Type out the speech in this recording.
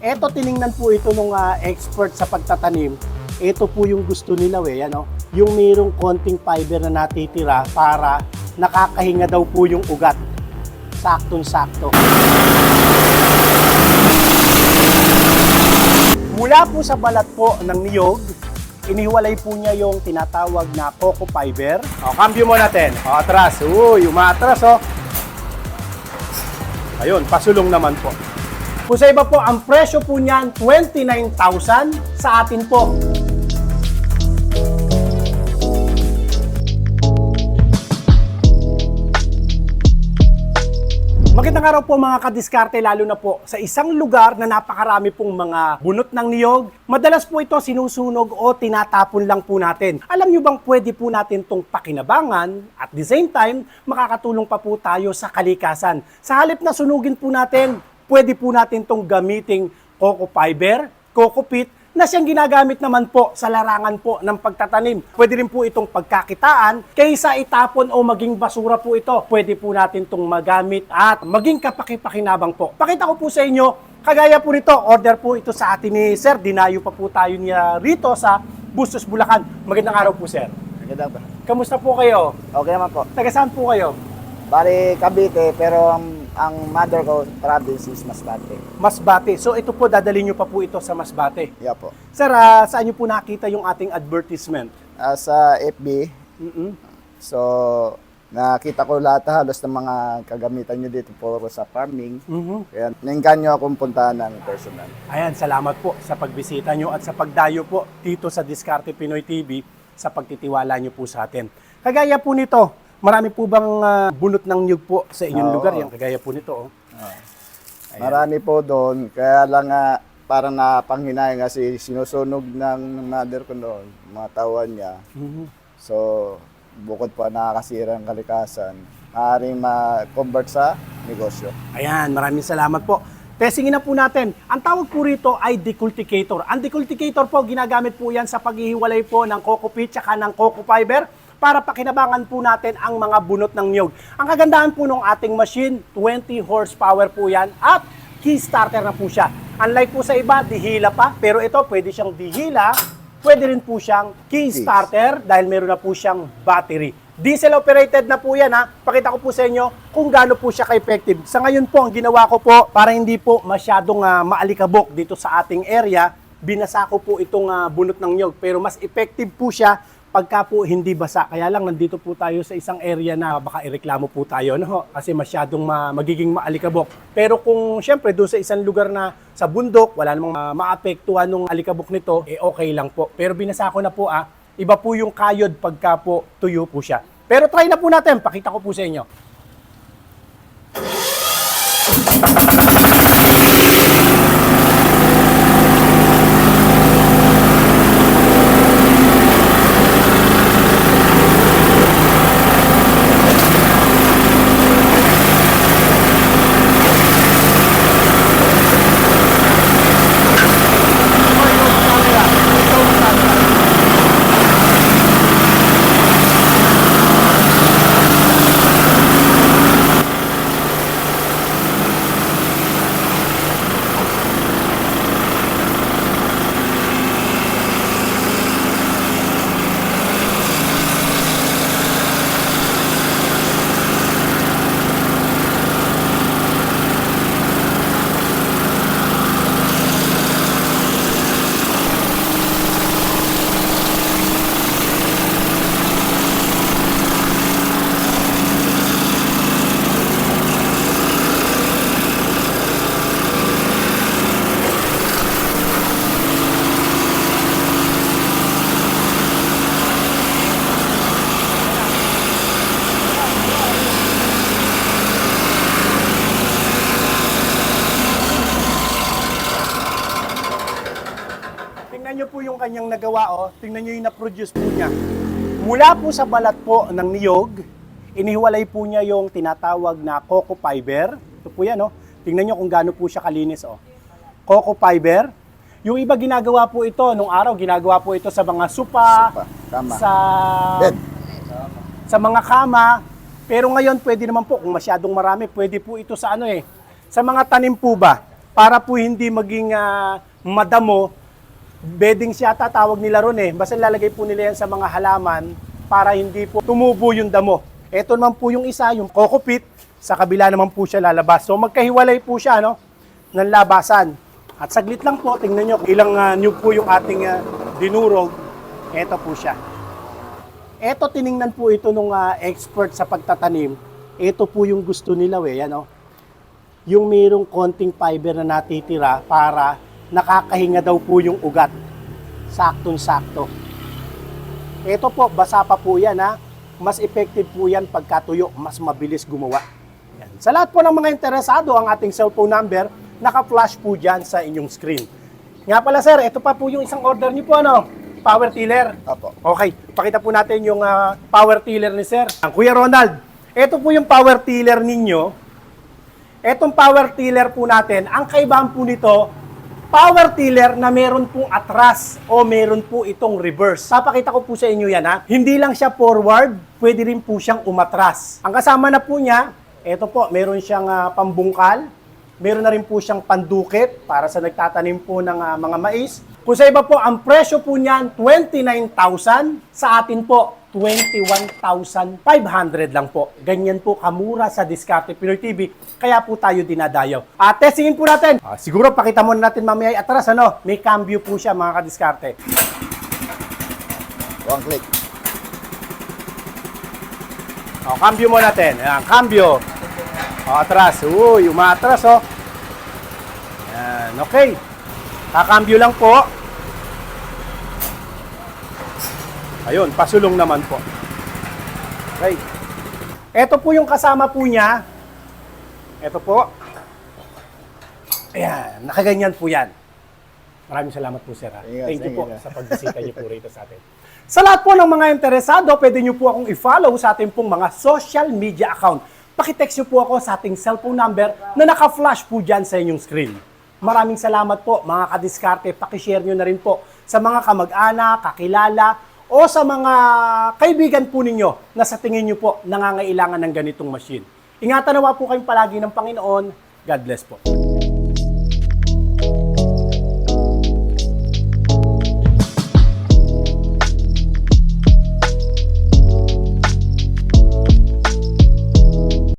Eto, tiningnan po ito ng expert sa pagtatanim. Ito po yung gusto nila ano? Yung mayroong konting fiber na natitira para nakakahinga daw po yung ugat. Saktong-sakto. Mula po sa balat po ng niyog, inihiwalay po niya yung tinatawag na coco fiber. O, cambio mo natin. O, atras. Uy, umatras, o. Ayun, pasulong naman po. Kung sa iba po, ang presyo po niyan, 29,000 sa atin po. Magandang araw po mga kadiskarte, lalo na po sa isang lugar na napakarami pong mga bunot ng niyog. Madalas po ito sinusunog o tinatapon lang po natin. Alam nyo bang pwede po natin itong pakinabangan at the same time, makakatulong pa po tayo sa kalikasan. Sa halip na sunugin po natin, pwede po natin itong gamiting coco fiber, coco peat, na siyang ginagamit naman po sa larangan po ng pagtatanim. Pwede rin po itong pagkakitaan kaysa itapon o maging basura po ito. Pwede po natin itong magamit at maging kapaki-pakinabang po. Pakita ko po sa inyo, kagaya po nito, order po ito sa atin ni Sir. Dinayo pa po tayo niya rito sa Bustos, Bulacan. Magandang araw po, Sir. Maganda ba? Kamusta po kayo? Okay naman po. Taga saan po kayo? Bali, Cavite, pero ang mother ko province is Masbate. Masbate. So ito po, dadalhin nyo pa po ito sa Masbate. Yeah po. Sir, saan nyo po nakita yung ating advertisement? Sa FB, Mm-mm. so nakita ko lahat halos ng mga kagamitan nyo dito po sa farming. Mhm. Kaya nainganyo akong puntahan ng personal. Ayan, salamat po sa pagbisita nyo at sa pagdayo po dito sa Diskarte Pinoy TV sa pagtitiwala nyo po sa atin. Kagaya po nito, marami po bang bunot ng niyog po sa inyong Oo. lugar? Yan, kagaya po nito. Oh. Ayan. Marami po doon, kaya lang parang napanghinay kasi sinusunog ng mother ko noon, mga tawan niya. Mhm. So, bukod pa nakakasira ng kalikasan, maaaring ma-convert sa negosyo. Ayan, maraming salamat po. Testingin na po natin. Ang tawag po rito ay decultivator. Ang decultivator po, ginagamit po yan sa paghihiwalay po ng coco peat tsaka ng coco fiber para pakinabangan po natin ang mga bunot ng niyog. Ang kagandahan po ng ating machine, 20 horsepower po yan at key starter na po siya. Unlike po sa iba, dihila pa, pero ito pwede siyang dihila, pwede rin po siyang key starter dahil meron na po siyang battery. Diesel operated na po yan ha. Pakita ko po sa inyo kung gaano po siya ka-effective. Sa ngayon po, ang ginawa ko po para hindi po masyadong maalikabok dito sa ating area, binasa ko po itong bunot ng niyog. Pero mas effective po siya pagka po hindi basa. Kaya lang nandito po tayo sa isang area na baka ireklamo po tayo, no? Kasi masyadong magiging maalikabok. Pero kung syempre doon sa isang lugar na sa bundok, wala namang maapektuhan ng alikabok nito, okay lang po. Pero binasa ko na po iba po yung kayod pagka po tuyo po siya. Pero try na po natin, pakita ko po sa inyo. Tingnan nyo po yung kanyang nagawa, tingnan nyo yung na-produce po niya. Mula po sa balat po ng niyog, inihiwalay po niya yung tinatawag na coco fiber. Ito po yan, Tingnan nyo kung gaano po siya kalinis, Coco fiber. Yung iba ginagawa po ito, nung araw ginagawa po ito sa mga supa, Tama. sa Bed. sa mga kama. Pero ngayon pwede naman po, kung masyadong marami, pwede po ito sa sa mga tanim po ba? para po hindi maging madamo, bedding siya tatawag nila ron eh. Basta lalagay po nila yan sa mga halaman para hindi po tumubo yung damo. Ito naman po yung isa, yung coco pit, sa kabila naman po siya lalabas. So magkahiwalay po siya ng labasan. At saglit lang po, tingnan nyo ilang nyug po yung ating dinurog. Ito po siya. Ito, tiningnan po ito nung expert sa pagtatanim. Ito po yung gusto nila yung mayroong konting fiber na natitira para nakakahinga daw po yung ugat. Saktong-sakto. Ito po, basa pa po yan Mas effective po yan pagkatuyo, mas mabilis gumawa. Yan. Sa lahat po ng mga interesado, ang ating cellphone number, naka-flash po dyan sa inyong screen. Nga pala sir, ito pa po yung isang order niyo po power tiller. Opo. Okay, pakita po natin yung power tiller ni sir. Kuya Ronald, ito po yung power tiller ninyo. Etong power tiller po natin, ang kaibahan po nito, power tiller na meron pong atras o meron po itong reverse. Papakita ko po sa inyo yan Hindi lang siya forward, pwede rin po siyang umatras. Ang kasama na po niya, ito po, meron siyang pambungkal, meron na rin po siyang pandukit para sa nagtatanim po ng mga mais. Kung sa iba po, ang presyo po niyan, 29,000. Sa atin po, 21,500 lang po. Ganyan po kamura sa Diskarte Pinoy TV. Kaya po tayo dinadayo. Testingin po natin. Siguro pakita muna natin mamaya ay atras. May cambio po siya mga kadiskarte. One click. Cambio mo natin. Ayan, cambio. Atras. Uy, umatras Ayan, okay. Kakambyo lang po. Ayun, pasulong naman po. Okay. Ito po yung kasama po niya. Ito po. Ayan, nakaganyan po yan. Maraming salamat po, sir. Thank you po sa pagbisita niyo po rito sa atin. Sa lahat po ng mga interesado, pwede niyo po akong i-follow sa ating pong mga social media account. Pakitext niyo po ako sa ating cellphone number na naka-flash po dyan sa inyong screen. Maraming salamat po mga kadiskarte. Pakishare nyo na rin po sa mga kamag-anak, kakilala, o sa mga kaibigan po ninyo na sa tingin nyo po nangangailangan ng ganitong machine. Ingatan nawa po kayong palagi ng Panginoon. God bless po.